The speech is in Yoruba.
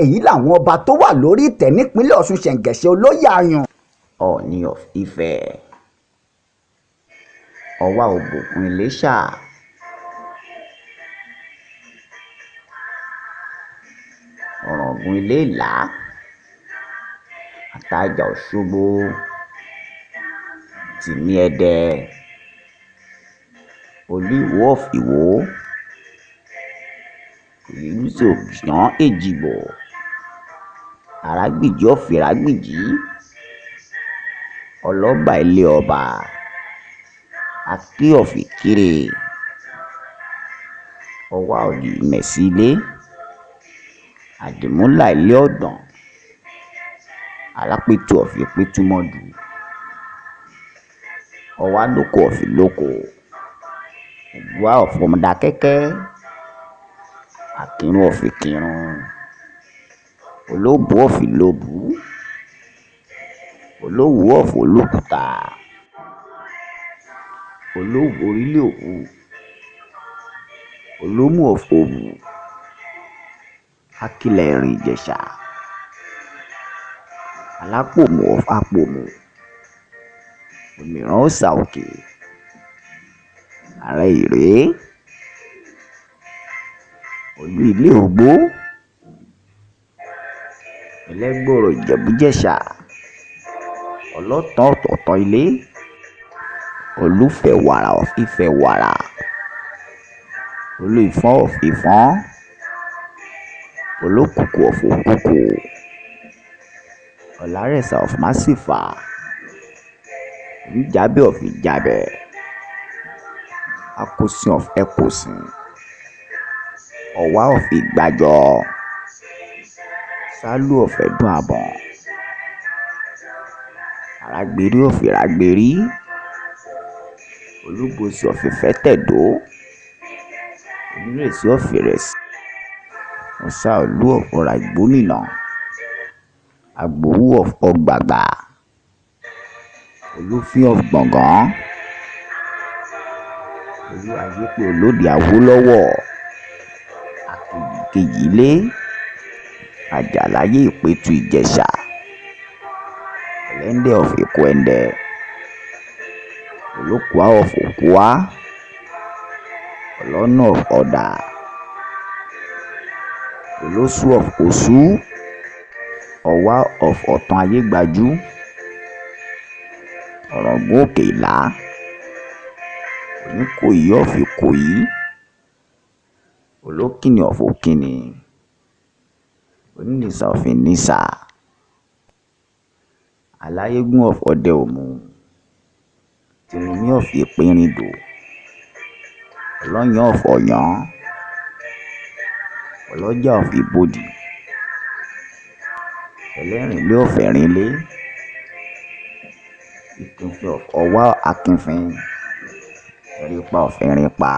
èyí làwọn ọba tó wà lórí ìtẹ́ nípínlẹ̀ Ọ̀ṣun ṣẹ̀ǹgẹ̀ṣẹ̀ olóyè àyàn. Ọọ̀ni of Ifẹ̀, Ọwá Òbòkun Iléṣà, Ọ̀ràngún Ilé Ìlá, Àtajà Òṣogbo, Tìmì Ẹdẹ, Olú Ìwó of Ìwó, Ìlúsì Ògbìsàn Èjìgbò, Àràgbìjí of Ìrágbìjí, Ọlọ́bà Ilé Ọba, Akí of Ìkirè, Ọwá Òdì Ìmẹ̀sí Ilé, Àdìmúlà Ilé Ọ̀dàn, Alápẹ̀tù of Ìpẹ̀tùmọ̀dù, Ọwálókò of Ìlókò, Ògùwà of Ọmọdákẹ́kẹ́, Àkírun of Ìkírun, Olóbù of Ìlóbù, Olówú of Olókùta, Olówú Orílẹ̀ Òwú, Olómù of Òwú, Akílẹ̀ Ẹ̀rìn Ìjẹ̀ṣà, Alápòmù of Apòmù, Òmìrán Òòṣà Òkè, Àrẹ Ìré, Olú Ilé Ògbó, Ẹlẹ́gbọ̀rọ̀ Ìjẹ̀bú-Jẹ̀ṣà, Ọlọ́tàn Ọ̀tọ̀tàn Ilé, Olúfẹ̀wàrà of Ifẹ̀wàrà, Olú Ìfọ́n of Ìfọ́n, Olókùkù of Òkùkù, Ọ̀lárẹ̀sà of Másífà, Olújàbẹ́ of Ìjàbẹ́, Akósìn of Ẹkòsìn, Ọ̀wá of Ìgbàjọ, Sálú of Ẹ̀dùn Àbọ̀n, Àràgbérí of Ìràgbérí, Olúgbòsì of Ìfẹ́tẹ̀dó, Onírèsí of Ìrẹsì, Ọ̀ṣàolú of Ọ̀rà Ìgbómìnà, Àgbòwú of Ọ̀gbàgbà, Olúfín of Gbọ̀ngán, Olú Ayépé Olódì Awólọ́wọ̀, Akèjì Ilé, Àjàláyé Ìpẹ̀tù Ìjẹ̀ṣà, Ẹlẹ́ndẹ̀ of Ìkòẹ̀ndẹ̀, Olókùá of Òkúá, Ọlọ́nà of Ọ̀dà, Olóṣù of Òṣú, Ọ̀wá of Ọ̀tàn Ayégbájú, Ọ̀ràngún Òkè Ìlá, Oníkòyí of Ìkòyí, Olókìnì of Òkìnì, Onínìsà of Ìnísà, Aláyégún of Ọdẹ Òmù, Tìrìmí of Ìpínrindò, Ọlọ́yàn of Ọ̀yán, Ọlọ́jà of Ìbòdì, Ẹlẹ́rìnlé of Ẹ̀rìnlé, Ìkìnfin of Ọwá Akínfin, Ẹ̀rípa of Ẹ̀rínpa.